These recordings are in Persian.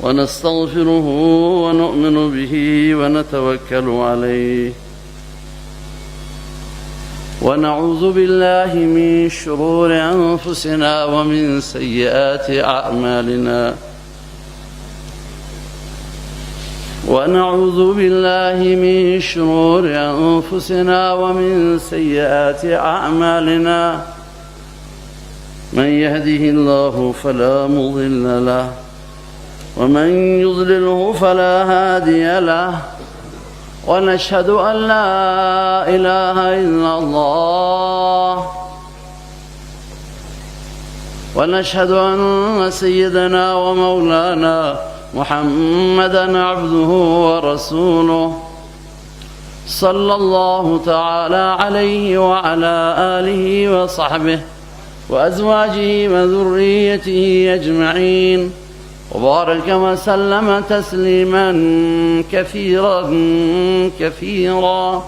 ونستغفره ونؤمن به ونتوكل عليه، ونعوذ بالله من شرور أنفسنا ومن سيئات أعمالنا، ونعوذ بالله من شرور أنفسنا ومن سيئات أعمالنا، من يهده الله فلا مضل له ومن يضلله فلا هادي له، ونشهد أن لا إله إلا الله، ونشهد أن سيدنا ومولانا محمدًا عبده ورسوله، صلى الله تعالى عليه وعلى آله وصحبه وأزواجه وذريته أجمعين، وبارك وسلم تسليما كثيرا كثيرا.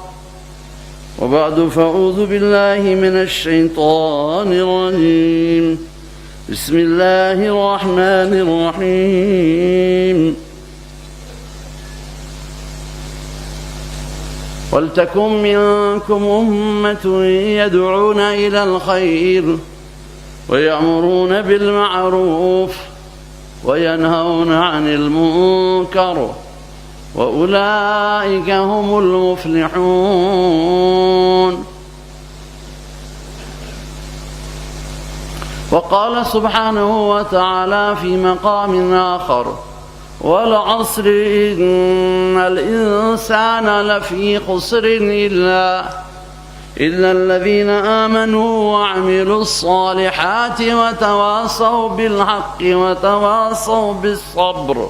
وبعد، فأعوذ بالله من الشيطان الرجيم. بسم الله الرحمن الرحيم. ولتكن منكم أمة يدعون إلى الخير ويأمرون بالمعروف وينهون عن المنكر، وأولئك هم المفلحون. وقال سبحانه وتعالى في مقام آخر: والعصر إن الإنسان لفي خسر إلا الذين آمنوا وعملوا الصالحات وتواصوا بالحق وتواصوا بالصبر.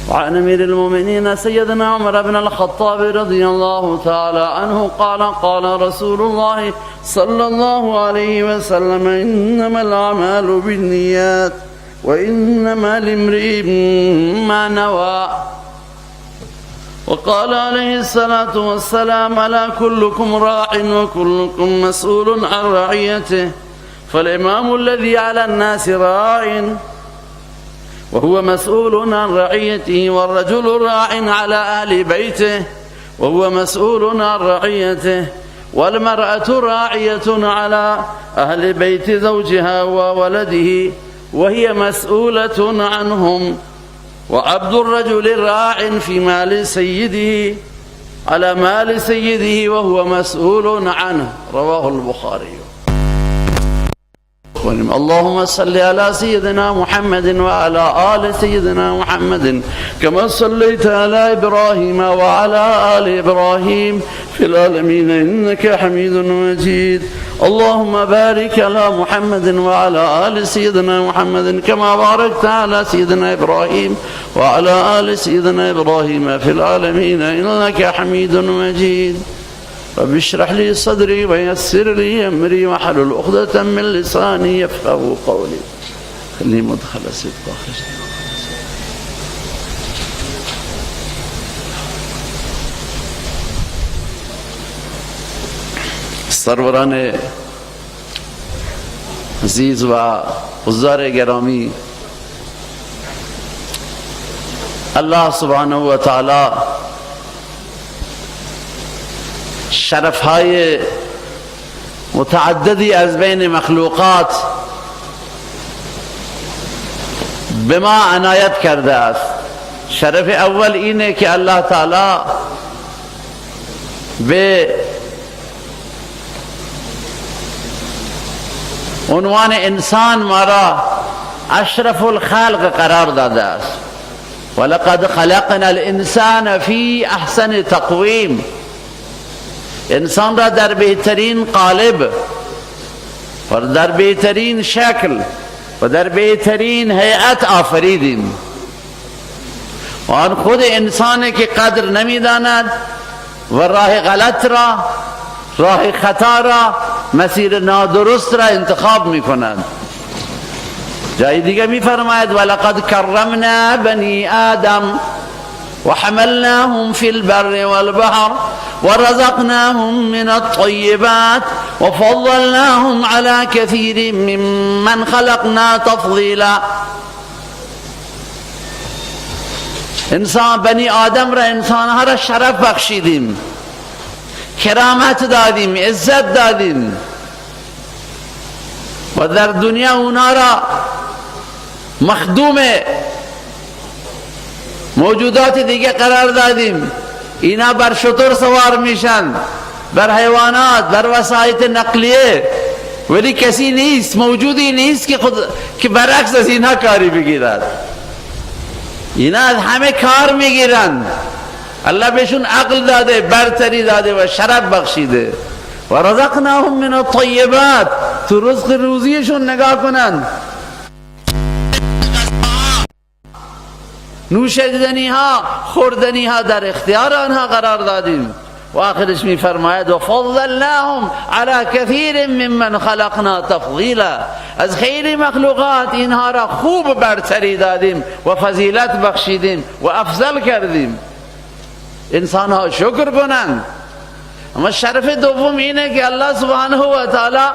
وعن أمير المؤمنين سيدنا عمر بن الخطاب رضي الله تعالى عنه قال: قال رسول الله صلى الله عليه وسلم: إنما الأعمال بالنيات وإنما لامرئ ما نوى. وقال عليه الصلاة والسلام: ألا كلكم راع وكلكم مسؤول عن رعيته، فالإمام الذي على الناس راع وهو مسؤول عن رعيته، والرجل راع على أهل بيته وهو مسؤول عن رعيته، والمرأة راعية على أهل بيت زوجها وولده وهي مسؤولة عنهم، وعبد الرجل راع في مال سيده على مال سيده وهو مسؤول عنه. رواه البخاري. اللهم صل على سيدنا محمد وعلى آل سيدنا محمد كما صليت على إبراهيم وعلى آل إبراهيم في العالمين إنك حميد مجيد. اللهم بارك على محمد وعلى آل سيدنا محمد كما باركت على سيدنا إبراهيم وعلى آل سيدنا إبراهيم في العالمين إنك حميد مجيد. رب اشرح لي صدري ويسر لي أمري واحلل عقدة من لساني يفقهوا قولي. خلي مدخل صدق وخرج. سروران عزیز و حضار گرامی، الله سبحانه و تعالی شرفهای متعددی از بین مخلوقات به ما عنایت کرده است. شرف اول اینه که الله تعالی به عنوان انسان ما را اشرف الخلق قرار داده است. ولقد خلقنا الانسان فی احسن تقویم، انسان را در بهترین قالب و در بهترین شکل و در بهترین هیئت آفریدیم. و آن خود انسانی که قدر نمی‌داند و راه غلط را، راه خطا را، مسیر نادرست را انتخاب می‌کند. جای دیگه می‌فرماید: ولقد کرمنا بنی آدم وحملناهم في البر والبحر ورزقناهم من الطيبات وفضلناهم على كثير ممن خلقنا تفضیلا. بنی آدم را، انسانها را شرف بخشیدیم، کرامت دادیم، عزت دادیم و در دنیا اونا را مخدوم موجودات دیگه قرار دادیم. اینا بر شتر سوار میشن، بر حیوانات، بر وسایط نقلیه، ولی کسی نیست، موجودی نیست که برعکس از اینها کاری بگیرد. اینا از همه کار میگیرن. الله بهشون عقل داده، برتری داده و شرف بخشیده. و رزقناهم من الطیبات، تو رزق روزیشون نگاه کنن، نوشیدنی ها، خوردنی ها در اختیار آنها قرار دادیم. و آخرش می فرماید و فضلناهم علی کثیر ممن خلقنا تفضیلا، از خیلی مخلوقات اینها را خوب برتری دادیم و فضیلت بخشیدیم و افضل کردیم. انسان ها شکر کنند. اما شرف دوم اینه که الله سبحانه و تعالی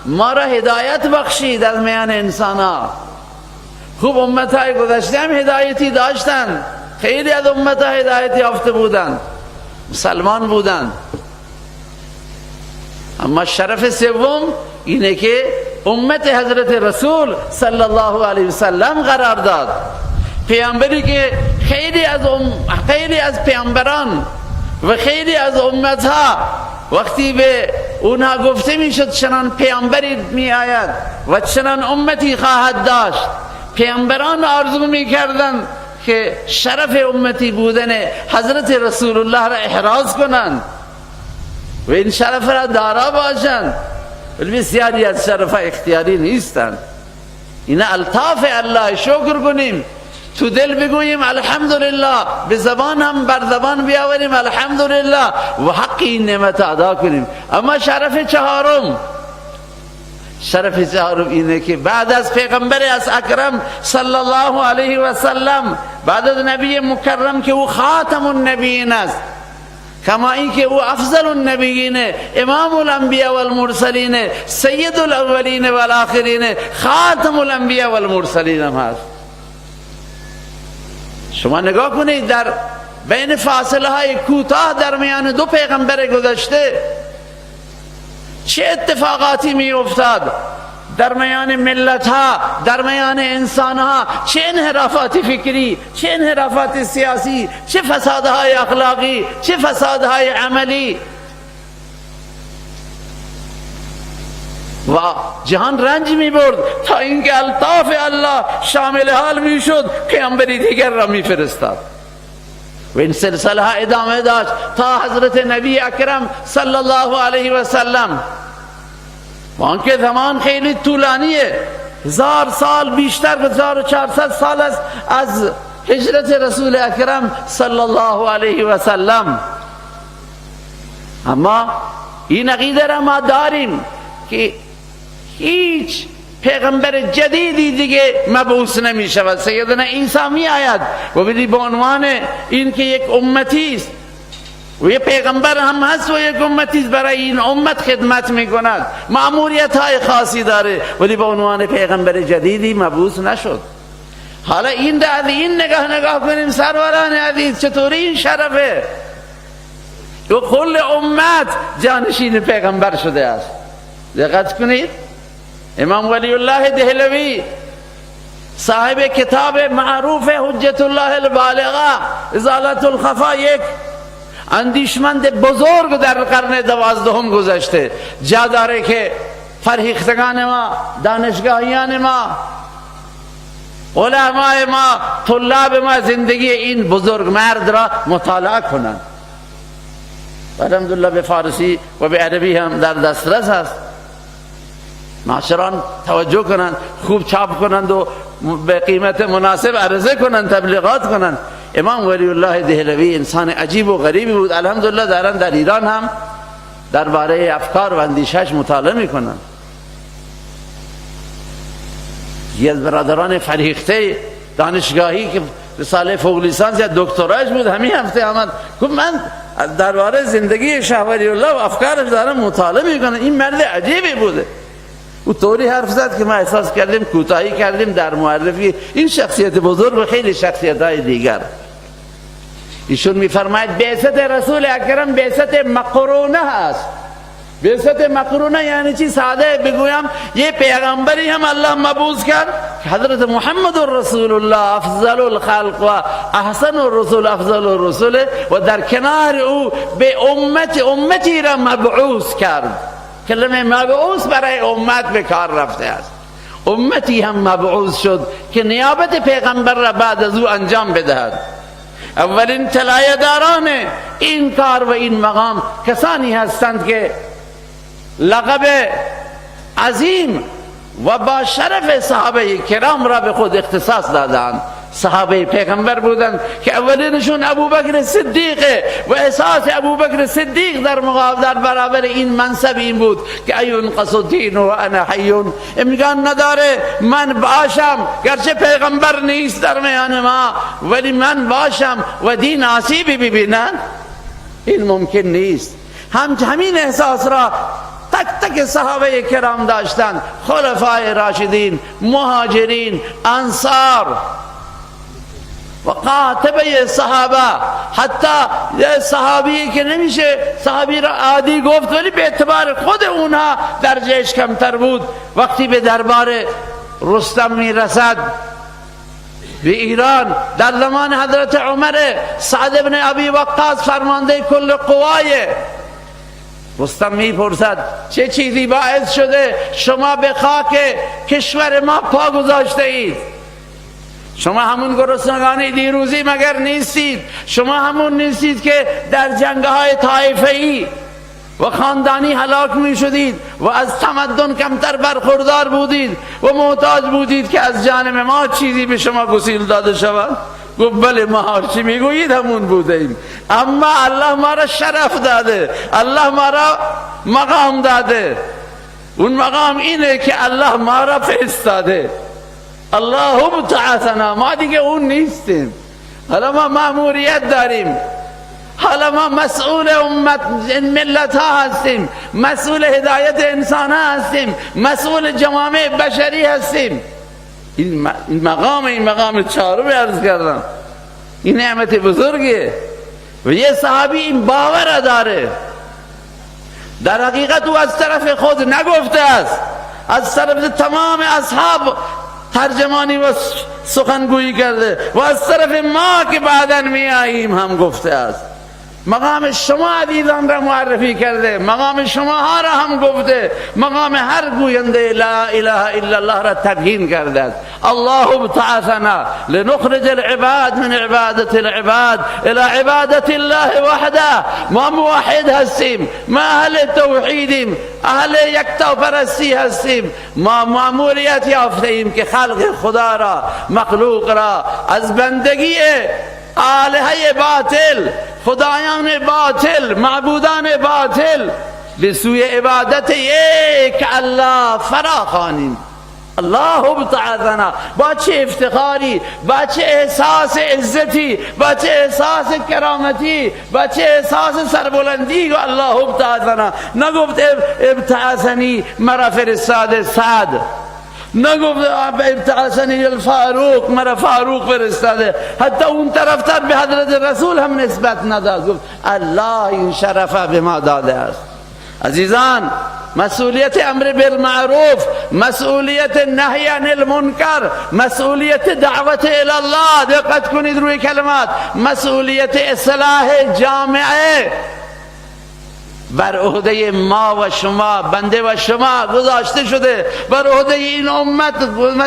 ما را هدایت بخشید از میان انسان ها. خوب امتهای گذشته هم هدایتی داشتن، خیلی از امتها هدایت یافته بودن، مسلمان بودن. اما شرف سوم اینه که امت حضرت رسول صلی الله علیه وسلم قرار داد. پیامبری که خیلی از پیامبران و خیلی از امتها وقتی به اونها گفته میشد چنان پیامبری می آید و چنان امتی خواهد داشت، پیامبران آرزو میکردند که شرف امتی بودن حضرت رسول الله را احراز کنند و این شرف را دارا باشند، ولی بسیاری از شرف اختیاری نیستند. این الطاف الله. شکر کنیم، تو دل بگوییم الحمدلله، به زبان هم بر زبان بیاوریم الحمدلله و حق این نعمت ادا کنیم. اما شرف چهارم اینه که بعد از پیغمبر از اکرم صلی الله علیه و سلم، بعد از نبی مکرم که او خاتم النبیین است، کما این که او افضل النبیین، امام الانبیاء والمرسلین، سید الاولین والآخرین، خاتم الانبیاء والمرسلین هم هست. شما نگاه کنید در بین فاصله های کوتاه در میان دو پیغمبر گذشته چه اتفاقاتی می افتاد در میان ملت ها، در میان انسان ها، چه انحرافات فکری، چه انحرافات سیاسی، چه فسادهای اخلاقی، چه فسادهای عملی، و جهان رنج می برد تا اینکه الطاف الله شامل حال می شد، پیامبری دیگر را می فرستاد و این سلسله ها ادامه داشت تا حضرت نبی اکرم صلی الله علیه و سلم. وانکه زمان خیلی طولانیه، 1000 سال بیشتر، 1400 سال است از هجرت رسول اکرم صلی الله علیه و سلم. اما این عقیده را ما داریم که هیچ پیغمبر جدیدی دیگه مبعوث نمی شود. سیدنا عیسی می آید و به عنوان این که یک امتی است و یک پیغمبر هم هست و یک امتی است، برای این امت خدمت می کند، مأموریت های خاصی داره، ولی به عنوان پیغمبر جدیدی مبعوث نشد. حالا این نگاه کنیم سروران عزیز، چطوری این شرفه و کل امت جانشین پیغمبر شده است. دقت کنید، امام ولی الله دهلوی صاحب کتاب معروف حجت الله البالغه ازالت الخفا، یک اندیشمند بزرگ در قرن 12 گذشته، جا داره که فرهیختگان ما، دانشگاهیان ما، علماء ما، طلاب ما زندگی این بزرگ مرد را مطالعه کنند. الحمدلله به فارسی و به عربی هم در دسترس است. ناشران توجه کنند، خوب چاپ کنند و به قیمت مناسب عرضه کنند، تبلیغات کنند. امام ولی الله دهلوی انسان عجیب و غریبی بود. الحمدلله دارن در ایران هم درباره افکار و اندیشش مطالعه میکنند. یکی از برادران فریخته دانشگاهی که رساله فوق لیسانس یا دکتراش بود، همین هفته آمد گفت من درباره زندگی شاه ولی الله و افکارش دارم مطالعه میکنه. این مرد عجیبی بوده. او طوری حرف زد که ما احساس کردیم کوتاهی کردیم در معرفی این شخصیت بزرگ و خیلی شخصیت‌های دیگر. ایشون میفرماید بعثت رسول اکرم بعثت مقرونه هست. بعثت مقرونه یعنی چی؟ ساده بگویم یه پیغمبری هم الله مبعوث کرد که حضرت محمد رسول الله افضل الخلق و احسن الرسول افضل الرسول و در کنار او به امتی را مبعوث کرد. کلمه مبعوث برای امت به کار رفته است. امتی هم مبعوث شد که نیابت پیغمبر را بعد از او انجام بدهد. اولین طلایه داران این کار و این مقام کسانی هستند که لقب عظیم و با شرف صحابه کرام را به خود اختصاص دادند. صحابه پیغمبر بودند که اولینشون ابوبکر صدیق و احساس ابوبکر صدیق در برابر این منصب این بود که اینقص الدین و انا حی، امکان نداره من باشم گرچه پیغمبر نیست در میان ما ولی من باشم و دین آسیبی ببینند، این ممکن نیست. همین احساس را تک تک صحابه کرام داشتند، خلفای راشدین، مهاجرین، انصار و قاطبه صحابه. حتی صحابی که نمیشه صحابی را عادی گفت ولی به اعتبار خود اونها درجهش کمتر بود، وقتی به دربار رستم میرسد به ایران در زمان حضرت عمر، سعد ابن ابی وقاص فرمانده کل قوای، رستم میپرسد چه چیزی باعث شده شما به خاک کشور ما پا گذاشته اید؟ شما همون گرسنگان دیروزی مگر نیستید؟ شما همون نیستید که در جنگهای طایفه‌ای و خاندانی هلاک می شدید و از تمدن کمتر برخوردار بودید و محتاج بودید که از جانب ما چیزی به شما گسیل داده شود؟ گفت بله، ما هرچی میگویید همون بوده ایم، اما الله ما را شرف داده، الله ما را مقام داده. اون مقام اینه که الله ما را فرستاده. الله ابتعثنا، ما دیگه اون نیستیم. حالا ما مأموریت داریم، حالا ما مسئول امت ملت ها هستیم، مسئول هدایت انسان ها هستیم، مسئول جوامع بشری هستیم. این مقام چهارم عرض کردم، این نعمت بزرگه و یه صحابی این باور داره. در حقیقت او از طرف خود نگفته است، از طرف تمام اصحاب ترجمانی و سخنگویی کرده و از طرف ما که بعداً می آییم هم گفته است. مقام شما عزیزان را معرفی کرده، مقام شما ها را هم گفته، مقام هر گوینده لا اله الا الله را تبیین کرده است. الله ابتعثنا لنخرج العباد من عبادت العباد الى عبادت الله وحده. ما موحد هستیم، ما اهل توحیدیم، اهل یکتا پرستی هستیم. ما مأموریت یافته ایم که خلق خدا را، مخلوق را از بندگی آلهه باطل، خدایان باطل، معبودان باطل به سوی عبادت یک الله فراخوانیم. الله ابتعثنا، با چه افتخاری، با چه احساس عزتی، با چه احساس کرامتی، با چه احساس سربلندی. و الله ابتعثنا، نگفت ابتعثنی مرا فرستاد سعد، نگفت ابتعثنی الفاروق مرا فاروق فرستاده، حتی اون طرفتر به حضرت رسول هم نسبت نداد، گفت الله این شرفه به ما داده است. عزیزان، مسئولیت امر بالمعروف، مسئولیت نهی عن المنکر، مسئولیت دعوت الی الله، دقت کنید روی کلمات، مسئولیت اصلاح جامعه بر عهده ما و شما، بنده و شما گذاشته شده، بر عهده این امت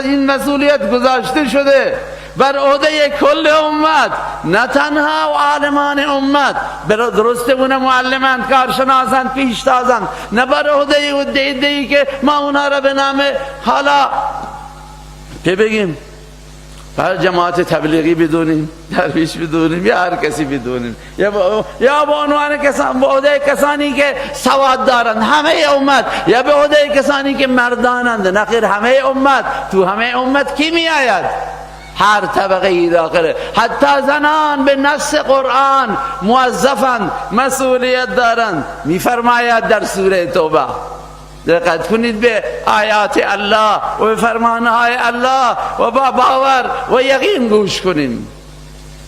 این مسئولیت گذاشته شده، بر عهده کل امت، نه تنها و عالمان امت، درسته اون معلمان، کارشناسان، پیشتازان، نه بر عهده دیدی که ما اونا را به نام حالا که بگیم هر جماعت تبلیغی بدونیم، درویش بدونیم، یا هر کسی بدونیم، یا با عنوان کسان، به عهده کسانی که سواد دارند همه امت، یا به عهده کسانی که مردانند. نخیر، همه امت. تو همه امت کی می آید؟ هر طبقه ای داخله. حتی زنان به نص قرآن موظفند، مسئولیت دارند. میفرماید در سوره توبه، دقت کنید به آیات الله و به فرمانهای الله و با باور و یقین گوش کنیم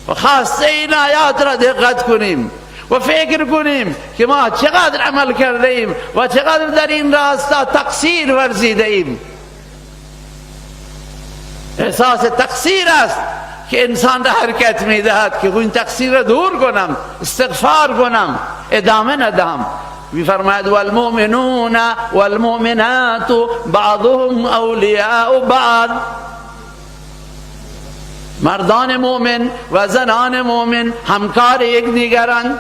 و خاصه این آیات را دقت کنیم و فکر کنیم که ما چقدر عمل کرده ایم و چقدر در این راستا تقصیر ورزیده ایم. احساس تقصیر است که انسان را حرکت میدهد که این تقصیر را دور کنم، استغفار کنم، ادامه ندهم. میفرماید والمؤمنون والمؤمنات بعضهم اولیاء بعض. مردان مؤمن و زنان مؤمن همکار یک دیگرند،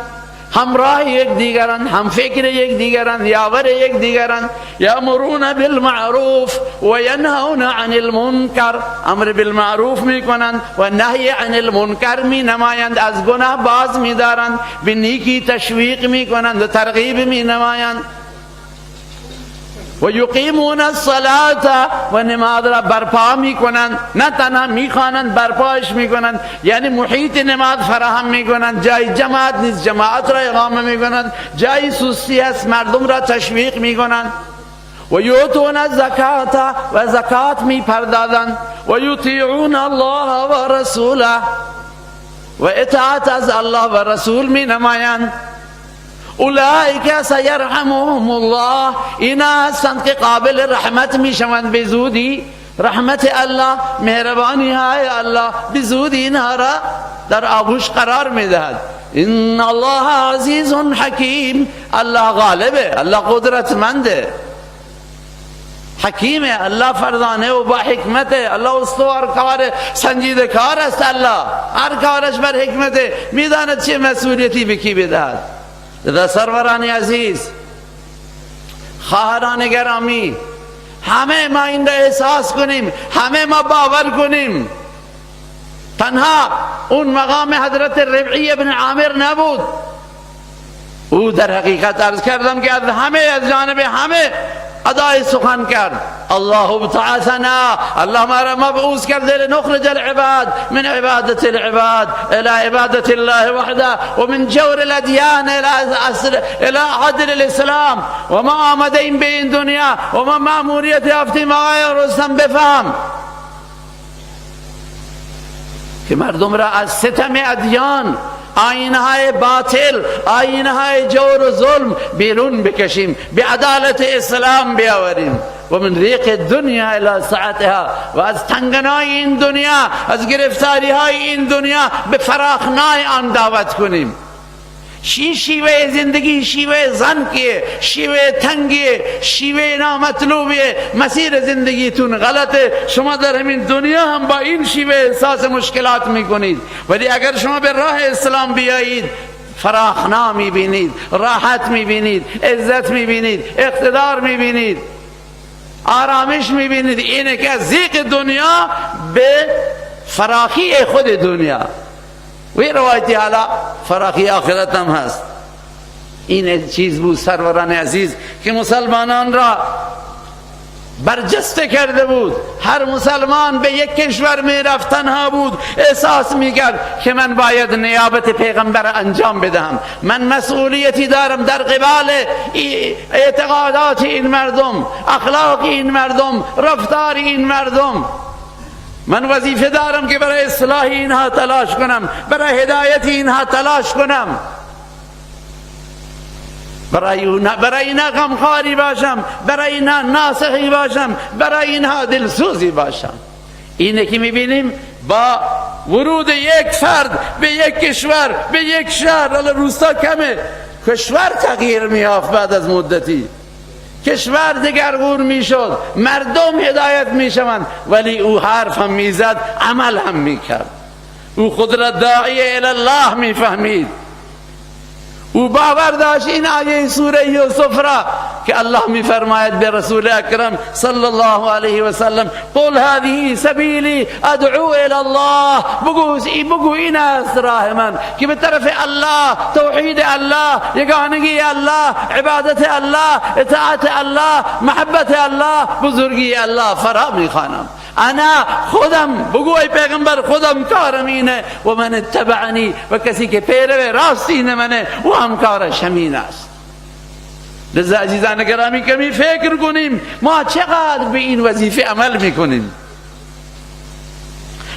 همراه یک دیگرند، هم فکر یک دیگرند، یاور یک دیگرند. یامرون بالمعروف و ینهون عن المنکر. امر بالمعروف میکنند و نهی عن المنکر می نمایند، از گناه باز میدارند، به نیکی تشویق میکنند و ترغیب می نمایند. و یقیمون الصلاة و نماز را برپا میکنند، نه تنها میخوانند برپاش میکنند، یعنی محیط نماز فراهم میکنند. جای جماعت نیست جماعت را اقامه میکنند، جای سستی است مردم را تشویق میکنند. و یؤتون الزکات و زکات میپردازند. و یطیعون الله و رسوله و اطاعت از الله و رسول مینمایند. اولئک سیرحمهم الله. اینا هستند که قابل رحمت میشوند به زودی. رحمت الله، مهربانی های الله به زودی اینها را در آغوش قرار میدهد. ان الله عزیز حکیم. الله غالبه، الله قدرتمنده، حکیمه، الله فردانه و با حکمته. الله استوار کار، سنجیده کار است. الله هر کارش بر حکمته، میداند چه مسئولیتی به کی بدهد. لذا سروران عزیز، خواهران گرامی، همه ما این را احساس کنیم، همه ما باور کنیم. تنها اون مقام حضرت ربعی بن عامر نبود، او در حقیقت عرض کردم که از همه، از جانب همه ادای سخن کرد. الله ابتعثنا، الله ما را مبعوث کرده لنخرج العباد من عبادت العباد الى عبادت الله وحده و من جور الادیان الى عدل الاسلام. و ما آمده ایم به این دنیا و ما مأموریت یافتیم آقای رستم بفهم که مردم را از ستم ادیان، آیین‌های باطل، آیین‌های جور و ظلم بیرون بکشیم، به عدالت اسلام بیاوریم. و من ریق دنیا الی سعتها، و از تنگنای این دنیا، از گرفتاری های این دنیا به فراخنای آن دعوت کنیم. شیوه زندگی شیوه زنکیه، شیوه تنگیه، شیوه نامطلوبیه. مسیر زندگیتون غلطه، شما در همین دنیا هم با این شیوه احساس مشکلات میکنید، ولی اگر شما به راه اسلام بیایید فراخنا میبینید، راحت میبینید، عزت میبینید، اقتدار میبینید، آرامش میبینید. اینه که از ضیق دنیا به فراخی خود دنیا و این روایتی حالا فراخی آخرت هم هست. این چیز بود سروران عزیز که مسلمانان را برجسته کرده بود. هر مسلمان به یک کشور می رفت تنها بود، احساس می کرد که من باید نیابت پیغمبر انجام بدهم، من مسئولیتی دارم در قبال اعتقادات این مردم، اخلاق این مردم، رفتار این مردم. من وظیفه دارم که برای اصلاح اینها تلاش کنم، برای هدایت اینها تلاش کنم، برای اینها غمخواری باشم، برای اینها ناصحی باشم، برای اینها دلسوزی باشم. اینه که میبینیم با ورود یک فرد به یک کشور، به یک شهر، حالا روستا کمه، کشور تغییر میافت. بعد از مدتی کشور دگرگون میشد، مردم هدایت میشوند، ولی او حرف هم میزد، عمل هم میکرد. او خود را داعی الله میفهمید. او باور داشت این آیه سوره یوسف را که الله میفرماید به رسول اکرم صلی الله علیه و سلم قل هذه سبیلی ادعو الی الله، بگو این است راه من که به طرف الله، توحید الله، یگانگی الله، عبادت الله، اطاعت الله، محبت الله، بزرگی الله فرا میخوانم. انا خودم، بگو ای پیغمبر خودم کارم اینه، و من اتبعنی، و کسی که پیرو راستین منه و هم کارش همین است. لذا عزیزان گرامی کمی فکر کنیم ما چقدر به این وظیفه عمل میکنیم،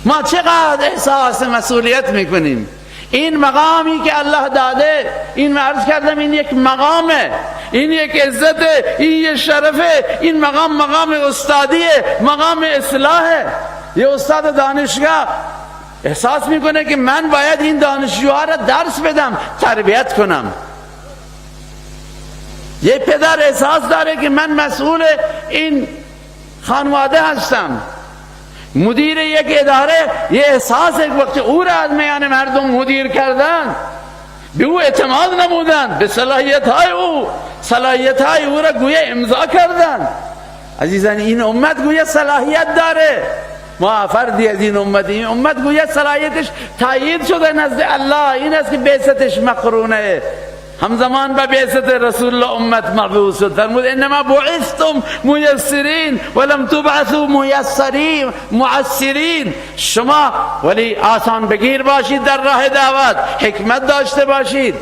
ما چقدر احساس مسئولیت میکنیم. این مقامی که الله داده، این عرض کردم این یک مقامه، این یک عزته، این یک شرفه. این مقام استادیه، مقام اصلاحه. یه استاد دانشگاه احساس میکنه که من باید این دانشجوها را درس بدم، تربیت کنم. یه پدر احساس داره که من مسئول این خانواده هستم. مدیر یک اداره یه احساس وقتی او را از میان مردم مدیر کردن، به او اعتماد نمودن، به صلاحیت های او را گویا امضا کردن. عزیزان این امت گویا صلاحیت داره. ما فردی از این امت گویا صلاحیتش تایید شده نزد الله. این است که بعثتش مقرونه، همزمان با بعثت رسول الله امت مبعوث شد. فرمود انما بعثتم میسرین ولم تبعثوا معسرین. شما ولی آسان بگیر باشید، در راه دعوت حکمت داشته باشید،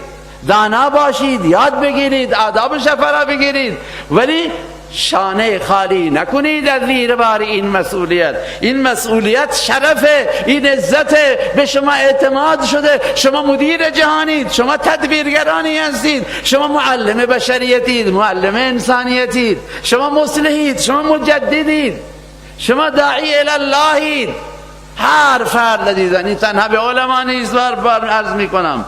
دانا باشید، یاد بگیرید، آداب شفرا بگیرید، ولی شانه خالی نکنید از زیر بار این مسئولیت. این مسئولیت شرفه، این عزته، به شما اعتماد شده. شما مدیر جهانید، شما تدبیرگرانی هستید، شما معلم بشریتید، معلم انسانیتید، شما مصلحید، شما مجددید، شما داعی الاللهید. هر فرد عزیزان، این تنها به علما نیست، بار عرض میکنم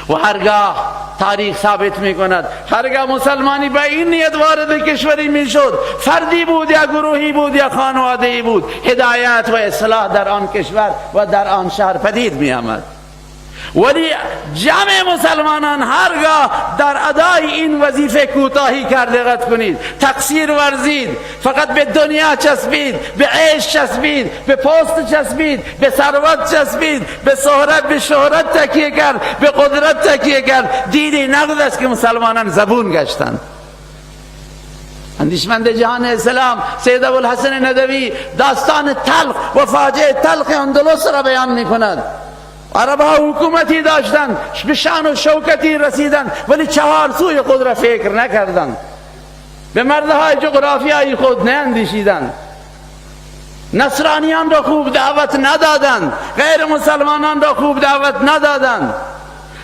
و هرگاه تاریخ ثابت میکند هرگاه مسلمانی به این نیت وارد کشوری میشد، فردی بود یا گروهی بود یا خانواده‌ای بود، هدایت و اصلاح در آن کشور و در آن شهر پدید میآمد. ولی جمع مسلمانان هرگاه در ادای این وظیفه کوتاهی کرد، دقت کنید، تقصیر ورزید، فقط به دنیا چسبید، به عیش چسبید، به پست چسبید، به ثروت چسبید، به شهرت تکیه کرد، به قدرت تکیه کرد، دیدی نقد است که مسلمانان زبون گشتند. اندیشمند جهان اسلام سید ابوالحسن ندوی داستان تلخ و فاجعه تلخ اندلس را بیان میکند. عربها حکومتی داشتند، به شان و شوکتی رسیدند، ولی چهار سوی خود را فکر نکردند، به مردهای جغرافیایی خود نیندیشیدند، نصرانیان را خوب دعوت ندادند، غیر مسلمانان را خوب دعوت ندادند.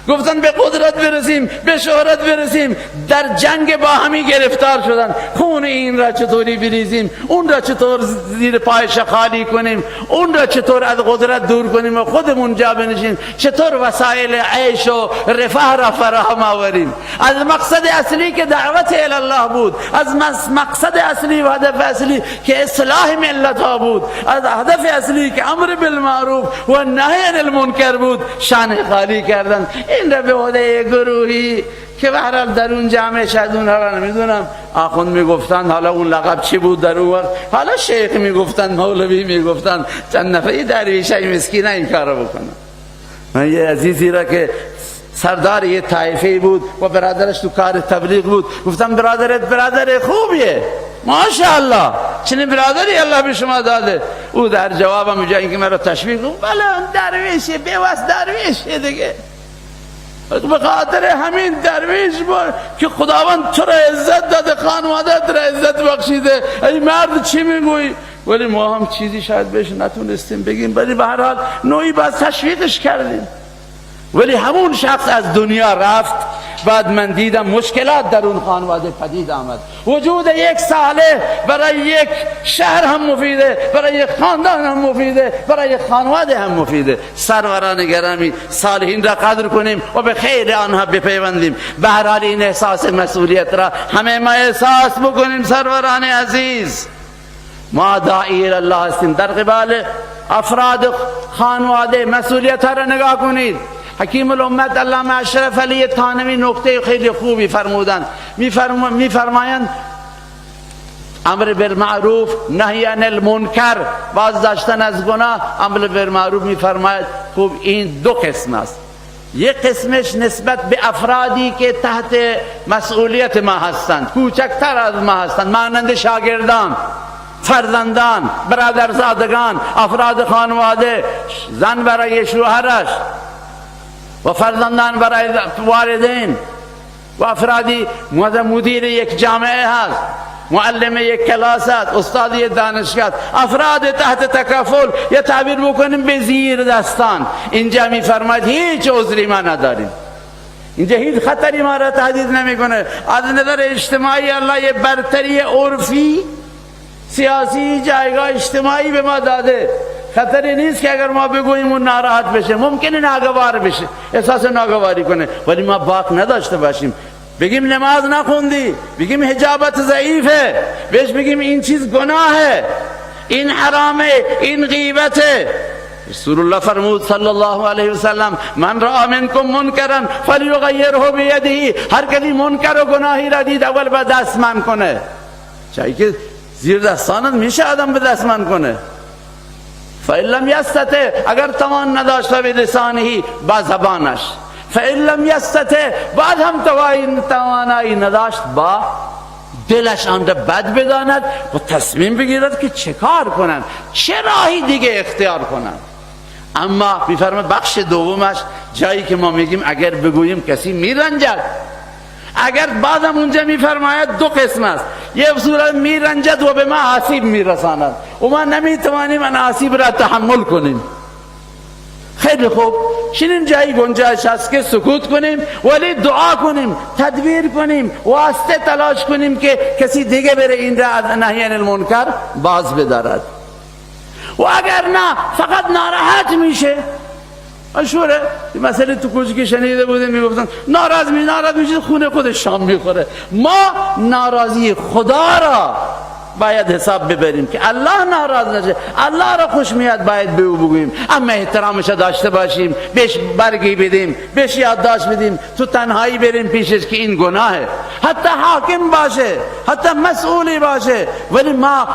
گفتن به قدرت برسیم، به شهرت برسیم، در جنگ با همی گرفتار شدن. خون این را چطوری بریزیم، اون را چطور زیر پایش خالی کنیم، اون را چطور از قدرت دور کنیم و خودمون جا بنشیم، چطور وسایل عیش و رفاه را فراهم آوریم. از مقصد اصلی که دعوت الله بود، از مقصد اصلی و هدف اصلی که اصلاح ملت ها بود، از هدف اصلی که امر بالمعروف و نهی عن المنکر بود، شان خالی کردن. این را به عهده گروهی که به هر حال در اون جامعه شاید اونها را نمیدونم آخوند میگفتند، حالا اون لقب چی بود در اون وقت، حالا شیخ میگفتند، مولوی میگفتند، چند نفری درویشای مسکینه این کار رو بکنن. من یه عزیزی را که سردار یه طایفه بود و برادرش تو کار تبلیغ بود، گفتم برادرت برادر خوبیه، ماشاءالله، چنین برادری الله به شما داده. او در جوابم جایی که مرا تشویق بود، بله درویشه، بیوست درویشه دیگه، به خاطر همین درویش که خداوند تو را عزت داده، خانوادت را عزت بخشیده، ای مرد چی میگویی؟ ولی ما هم چیزی شاید بهش نتونستیم بگیم، ولی به هر حال نوعی باز تشویقش کردیم. ولی همون شخص از دنیا رفت. بعد من دیدم مشکلات در اون خانواده پدید آمد. وجود یک صالح برای یک شهر هم مفیده، برای یک خاندان هم مفیده، برای یک خانواده هم مفیده. سروران گرامی، صالحین را قدر کنیم و به خیر آنها بپیوندیم. به هر حال این احساس مسئولیت را همه ما احساس بکنیم. سروران عزیز، ما داعی الله هستیم. در قبال افراد خانواده مسئولیت ها را نگاه کنید. حکیم الامت علامه اشرف علی تانوی نکته خیلی خوبی فرمودند. میفرمایند امر بالمعروف نهی عن المنکر، باز داشتن از گناه، امر بالمعروف میفرماید خوب این دو قسم است. یک قسمش نسبت به افرادی که تحت مسئولیت ما هستند، کوچکتر از ما هستند، مانند شاگردان. فرزندان، برادرزادگان، افراد خانواده، زن برای شوهرش و فرزندان برای والدین و افرادی مدیر یک جامعه هست، معلم یک کلاس است، استاد یک دانشگاه، افراد تحت تکفل یا تعبیر بکنیم به زیر دستان. اینجا میفرماید هیچ عذری ما نداریم، اینجا هیچ خطری ما را تهدید نمیکنه. از نظر اجتماعی الله یه برتری عرفی سیاسی جایگاه اجتماعی به ما داده. خطری نیست که اگر ما بگوییم اون ناراحت بشه، ممکنه ناگوار بشه، احساس ناگواری کنه، ولی ما باک نداشته باشیم. بگیم نماز نخوندی، بگیم حجابت ضعیفه، بهش بگیم این چیز گناهه، این حرامه، این غیبته. رسول الله فرمود صلی الله علیه وسلم من رأى منکم منکرا فلیغیره بیده. هر کسی منکر و گناهی را دید اول به دست من کنه. چایی که زیر دستانت میشه آدم به دست من کنه. فإن لم یستطع، اگر توان نداشت به لسانه، با زبانش. فإن لم یستطع، بعد هم توانایی نداشت با دلش آن را بد بداند و تصمیم بگیرد که چه کار کنند، چه راهی دیگه اختیار کنند. اما میفرماید بخش دومش جایی که ما میگیم اگر بگوییم کسی میرنجد. اگر بعدم اونجا میفرماید دو قسم است، یه صورت میرنجد و به ما آسیب میرساند و ما نمیتوانیم ان آسیب را تحمل کنیم. خیلی خوب، چنین جایی گنجایش هست که سکوت کنیم ولی دعا کنیم، تدبیر کنیم، واسطه تلاش کنیم که کسی دیگه بره این را از نهی عن المنکر باز بدارد. و اگر نه فقط ناراحت میشه. اشوره مسئله تو کوچه شنیده بودیم میگفتن ناراض میشه خونه خودش شام میخوره. ما ناراضی خدا را باید حساب ببریم که الله ناراض نشه، الله را خوش میاد باید به او بگوییم، اما احترامش داشته باشیم، بهش برگی بدیم، بهش یادداشت بدیم، تو تنهایی بریم پیشش که این گناهه، حتی حاکم باشه، حتی مسئولی باشه، ولی ما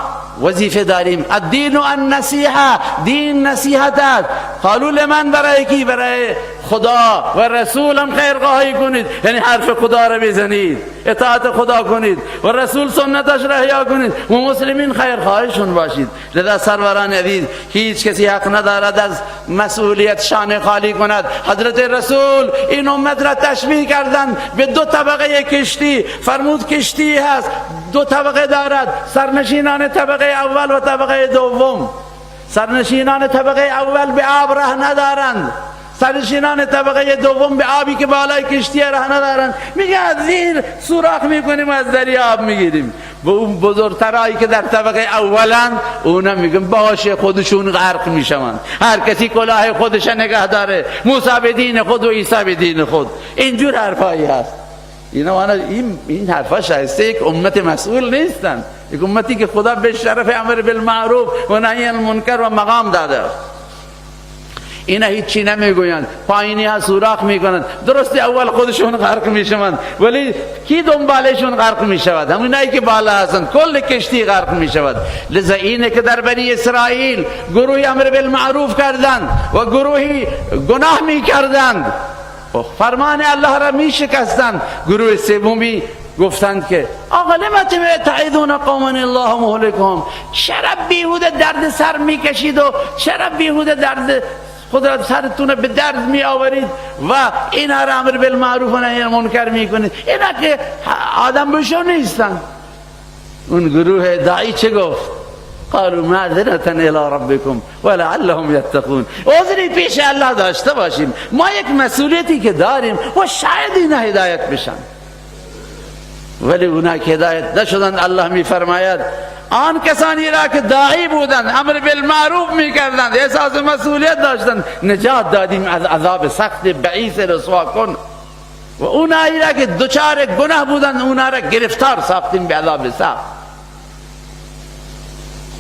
وظیفه داریم. الدین النصیحه، دین نصیحت است. قالوا لمن، برای کی؟ برای خدا و رسول هم خیر خواهی کنید، یعنی حرف خدا را بزنید، اطاعت خدا کنید و رسول سنتش را احیا کنید و مسلمین خیر خواهشون باشید. لذا سروران عزیز هیچ کسی حق ندارد از مسئولیت شانه خالی کند. حضرت رسول این امت را تشبیه کردند به دو طبقه کشتی. فرمود کشتی هست دو طبقه دارد، سرنشینان طبقه اول و طبقه دوم. سرنشینان طبقه اول به آب ره ندارند، سرنشینان طبقه دوم به آبی که بالای کشتی ره ندارند. میگه از زیر سوراخ میکنیم از دریا آب میگیریم. و اون بزرگترایی که در طبقه اولند اونا میگن باشه خودشون غرق میشوند، هر کسی کلاه خودش نگه داره، موسی به دین خود و عیسی به دین خود. اینجور حرفایی هست. این حرفا شایسته یک امت مسئول نیستن، یک امتی که خدا به شرف امر بالمعروف و نهی عن المنکر و مقام داده. اینا هیچی نمیگویند، پایینی ها سوراخ میکنند. درسته اول خودشون غرق میشوند ولی کی دنبالشون غرق میشود؟ همونایی که بالا هستند، کل کشتی غرق میشود. لذا اینه که در بنی اسرائیل گروهی امر بالمعروف کردند و گروهی گناه میکردند، فرمان الله را میشکستند. گروه سومی گفتند که آقا لما تعیدون قوما الله مهلکهم، چرا بیهوده درد سر میکشید و چرا بیهوده درد خود را سرتون به درد می آورید و اینا را امر بالمعروف و نهی عن المنکر میکنید؟ اینا که آدم بشو نیستن. اون گروه داعی چه گفت؟ قالوا معذرة الى ربكم ولعلهم يتقون. عذری پیش الله داشته باشیم، ما یک مسئولیتی که داریم و شاید اینا هدایت بشن. ولی اونا که هدایت نشدند، الله میفرماید آن کسانی را که داعی بودند، امر بالمعروف میکردند، احساس مسئولیت داشتند، نجات دادیم از عذاب سخت بعیث رسوا کن. و اونایی را که دچار گناه بودند اونا را گرفتار ساختیم به عذاب سخت.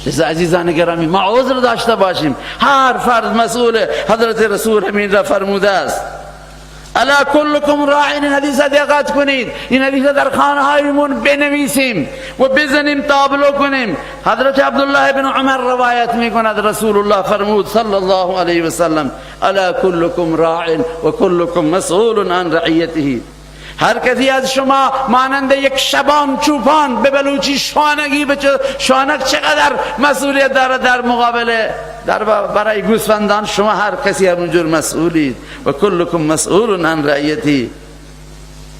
لذا عزیزان گرامی ما عذر داشته باشیم. هر فرد مسئول. حضرت رسول همین را فرموده است الا کلکم راعین. این حدیث دقت کنید، این حدیث در خانه هایمون بنویسیم و بزنیم تابلو کنیم. حضرت عبدالله بن عمر روایت میکند رسول الله فرمود صلی الله علیه وسلم الا کلکم راعین و کلکم مسئول عن رعیته. هر کسی از شما مانند یک شبان چوپان به بلوچی شانگی شانک چقدر مسئولیت داره در مقابل برای گوسفندان. شما هر کسی همونجور مسئولید. و کلکم مسئول عن رعیتی.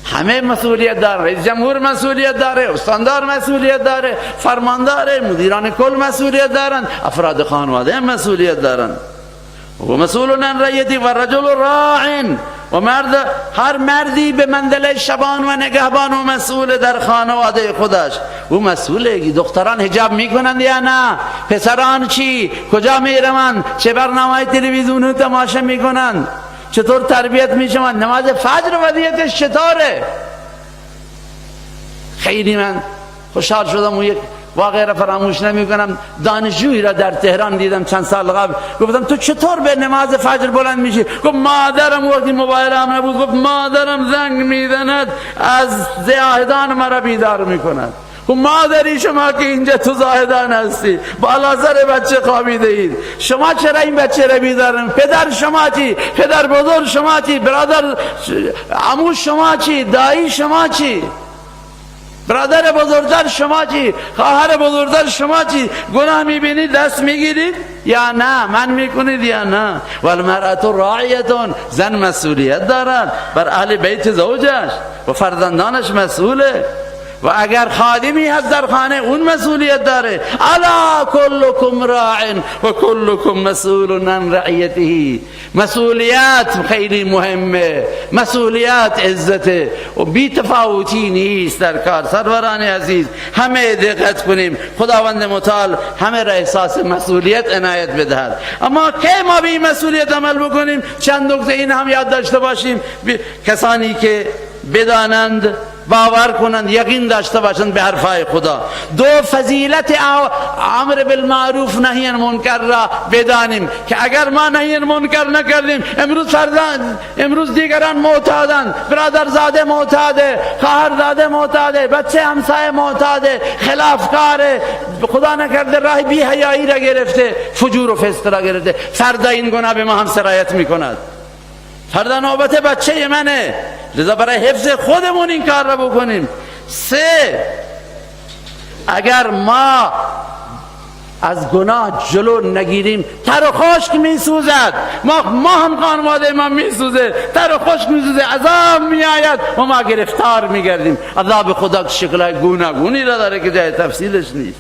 همه مسئولیت داره. رئیس جمهور مسئولیت داره، استاندار مسئولیت داره، فرماندار، مدیران کل مسئولیت دارند، افراد خانواده هم مسئولیت دارند. و مسئول عن رعیتی و رجل راع. و هر مردی به منزله شبان و نگهبان و مسئول در خانواده خودش. او مسئوله. دختران حجاب میکنند یا نه؟ پسران چی؟ کجا میروند؟ چه برنامه تلویزیون تماشا میکنند؟ چطور تربیت میشوند؟ نماز فجر وضعیتش چطوره؟ خیلی من خوشحال شدم و یک واقعه را فراموش نمی کنم. دانشجویی را در تهران دیدم چند سال قبل. گفتم تو چطور به نماز فجر بلند میشی؟ گفت مادرم وقتی موبایل هم نبود، گفت مادرم زنگ میزند از زاهدان مرا بیدار میکند. و مادری شما که اینجا تو زاهدان هستی بالا سر بچه خوابیده اید، شما چرا این بچه را بیدارن؟ پدر شما چی؟ پدر بزرگ شما چی؟ برادر عمو شما چی؟ دایی شما چی؟ برادر بزرگتر شما چی؟ خواهر بزرگتر شما چی؟ گناه میبینید دست میگیرید یا نه؟ من میکنید یا نه؟ والمرأة راعیتون. زن مسئولیت دارد بر اهل بیت زوجش و فرزندانش مسئوله. و اگر خادمی هست در خانه اون مسئولیت داره. الا کلکم راع و کلکم مسئول عن رعیته. مسئولیت خیلی مهمه. مسئولیت عزته و بی تفاوتی نیست در کار. سروران عزیز همه دقت کنیم. خداوند متعال همه را احساس مسئولیت عنایت بدهد. اما کی ما به این مسئولیت عمل بکنیم؟ چند نکته این هم یاد داشته باشیم. کسانی که بدانند، باور کنند، یقین داشته باشند به حرفای خدا. دو فضیلت امر بالمعروف نهی عن منکر را بدانیم که اگر ما نهی عن منکر نکردیم، امروز دیگران معتادند، برادرزاده معتاده، خواهرزاده معتاده، بچه همسایه معتاده، خلافکاره، خدا نکرده راه بی حیایی را گرفته، فجور و فسق را گرفته. فردا این گناه به ما هم سرایت میکند. فردا نوبت بچه منه. لذا برای حفظ خودمون این کار را بکنیم. 3. اگر ما از گناه جلو نگیریم تر و خشک میسوزد. ما هم خانواده ما میسوزه، تر و خشک میسوزه، عذاب میآید و ما گرفتار میگردیم. عذاب خدا شکل‌های گوناگونی را داره که جای تفصیلش نیست.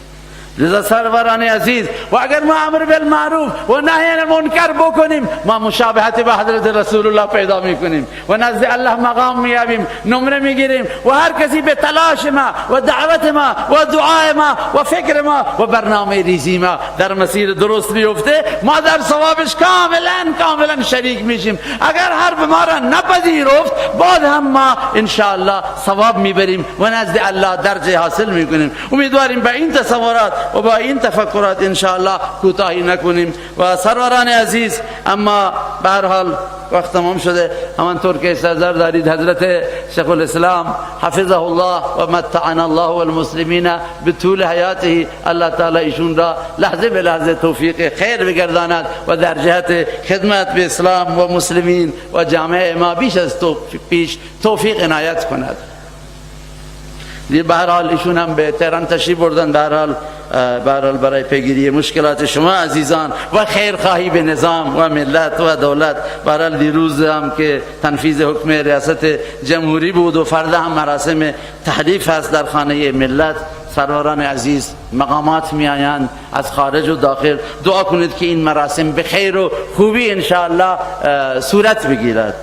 لذا سروران عزیز و اگر ما امر بالمعروف و نهی عن المنکر بکنیم، ما مشابهت به حضرت رسول الله پیدا میکنیم و نزد الله مقام میابیم، نمره میگیریم و هر کسی به تلاش ما و دعوت ما و دعای ما و فکر ما و برنامه ریزی ما در مسیر درست میفته، ما در ثوابش کاملا شریک میشیم. اگر حرف ما را نپذیرفت، بعد هم ما انشاءالله ثواب میبریم و نزد الله درجه حاصل میکنیم. امیدواریم به این تصورات و با این تفکرات انشاءالله کوتاهی نکنیم. و سروران عزیز، اما به هر حال وقت تمام شده. همانطور که استحضار دارید حضرت شیخ الاسلام حفظه الله و متعنا الله والمسلمین به طول حیاته، الله تعالی ایشون را لحظه به لحظه توفیق خیر بگرداند و در جهت خدمت به اسلام و مسلمین و جامعه ما بیش از پیش توفیق عنایت کند. به هر حال ایشون هم به تهران تشریف بردن. به هر حال برای پیگیری مشکلات شما عزیزان و خیرخواهی به نظام و ملت و دولت. به هر حال دیروز هم که تنفیذ حکم ریاست جمهوری بود و فردا هم مراسم تحریف است در خانه ملت. سروران عزیز، مقامات می آیند از خارج و داخل. دعا کنید که این مراسم به خیر و خوبی انشاءالله صورت بگیرد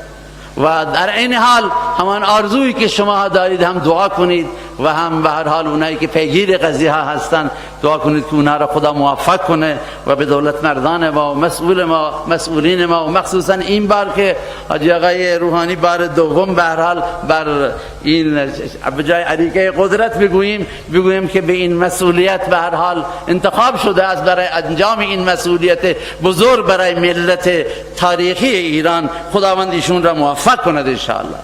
و در این حال همان آرزویی که شما دارید هم دعا کنید و هم به هر حال اونایی که پیگیر قضیه ها هستند دعا کنید که اونها را خدا موفق کنه و به دولت مردان ما و مسئولین ما و مخصوصا این بار که حاجی آقای روحانی بار دوم به هر حال بر این بجای عریکه قدرت بگوییم که به این مسئولیت به هر حال انتخاب شده است برای انجام این مسئولیت بزرگ برای ملت تاریخی ایران. خداوند ایشون را موفق کند انشاءالله.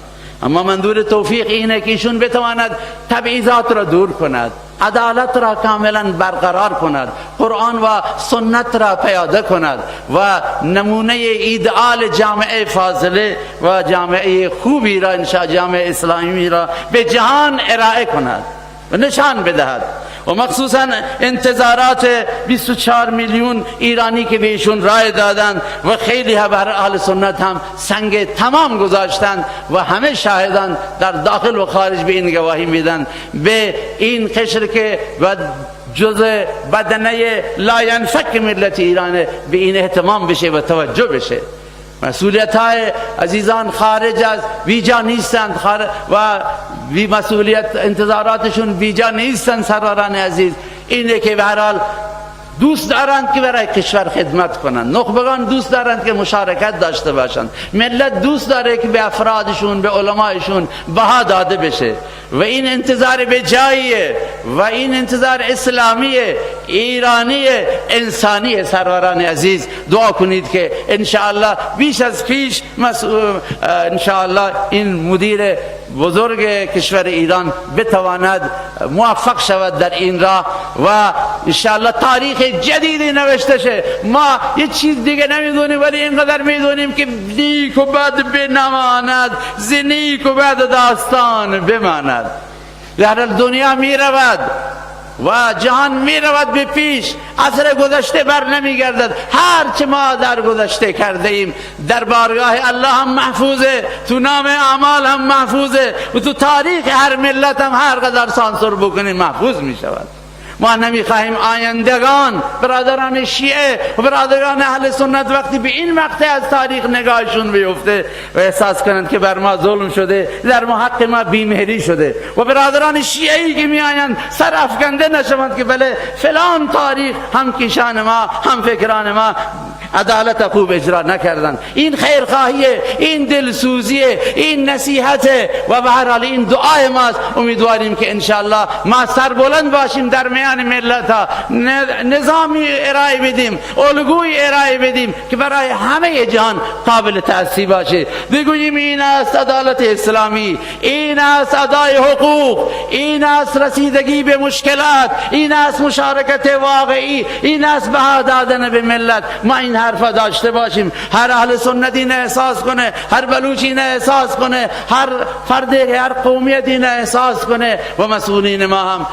اما منظور توفیق اینه که ایشون بتواند تبعیضات را دور کند، عدالت را کاملا برقرار کند، قرآن و سنت را پیاده کند و نمونه ایدئال جامعه فاضله و جامعه خوبی را جامعه اسلامی را به جهان ارائه کند و نشان بدهد. و مخصوصا انتظارات 24 میلیون ایرانی که بهشون رای دادند و خیلی بر اهل سنت هم سنگ تمام گذاشتند و همه شاهدان در داخل و خارج به این گواهی میدن، به این قشر که و جزء بدنه لاینفک ملت ایران به این اهتمام بشه و توجه بشه. مسئولیت های عزیزان خارج از بیجا نیستند و بی مسئولیت انتظاراتشون بیجا نیستند. سروران عزیز اینه که به هر حال دوست دارند که برای کشور خدمت کنند، نخبگان دوست دارند که مشارکت داشته باشند، ملت دوست داره که به افرادشون به علمایشون بها داده بشه و این انتظار به جاییه و این انتظار اسلامیه، ایرانیه، انسانیه. سروران عزیز دعا کنید که انشاءالله بیش از پیش انشاءالله این مدیر بزرگ کشور ایران بتواند موفق شود در این راه و انشاءالله تاریخ جدیدی نوشته شه. ما یه چیز دیگه نمیدونیم ولی اینقدر میدونیم که نیک و بد بنماند، نیک و بد داستان بماند. در دنیا می رود و جهان می رود به پیش، عصر گذشته بر نمی گردد. هر چه ما در گذشته کرده ایم در بارگاه الله هم محفوظه، تو نام اعمال هم محفوظه و تو تاریخ هر ملت هم هر قدر سانسور بکنیم محفوظ می شود. ما نمیخواهیم آیندگان برادران شیعه و برادران اهل سنت وقتی به این مقطع از تاریخ نگاهشون بیفته و احساس کنند که بر ما ظلم شده، در ما حق ما بیمهری شده و برادران شیعه‌ای که میآیند سر افکنده نشوند که بله فلان تاریخ هم کشان ما هم فکران ما عدالت خوب اجرا نکردند. این خیرخواهیه، این دلسوزیه، این نصیحته و به هر حال این دعای ماست. امیدواریم که انشاءالله ما سربلند باشیم در میان ملت ها، نظامی ارائه بدیم، الگوی ارائه بدیم که برای همه جهان قابل تأسیس باشه. بگوییم این است عدالت اسلامی، این است ادای حقوق، این است رسیدگی به مشکلات، این است مشارکت واقعی، این است بها دادن به ملت. ما این حرفا داشته باشیم، هر اهل سنتی اینه احساس کنه، هر بلوچی اینه احساس کنه، هر فرد هر قومیت اینه احساس کنه و مسئولین ما هم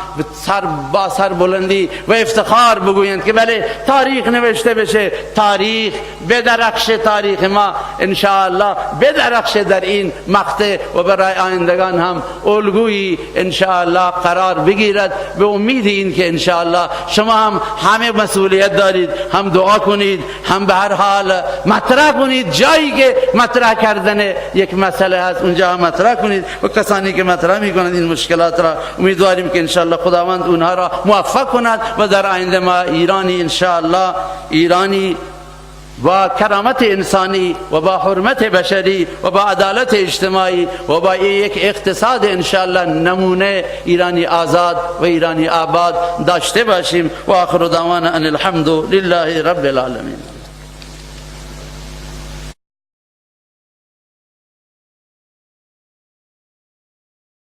با سر بلندی و افتخار بگویند که بله تاریخ نوشته بشه، تاریخ بدرخشه، تاریخ ما انشاءالله بدرخشه در این مقطع و برای آیندگان هم الگویی انشاءالله قرار بگیرد. به امید این که انشاءالله شما هم همه مسئولیت دارید، هم دعا کنید، هم به هر حال مطرح کنید، جایی که مطرح کردن یک مسئله هست اونجا مطرح کنید و کسانی که مطرح میکنند این مشکلات را امیدواریم که انشاءالله خداوند اونها را موفق کند و در آینده ما ایرانی انشاءالله ایرانی با کرامت انسانی و با حرمت بشری و با عدالت اجتماعی و با یک اقتصاد انشاءالله نمونه ایرانی آزاد و ایرانی آباد داشته باشیم. و آخر دعوانا ان الحمد لله رب العالمین.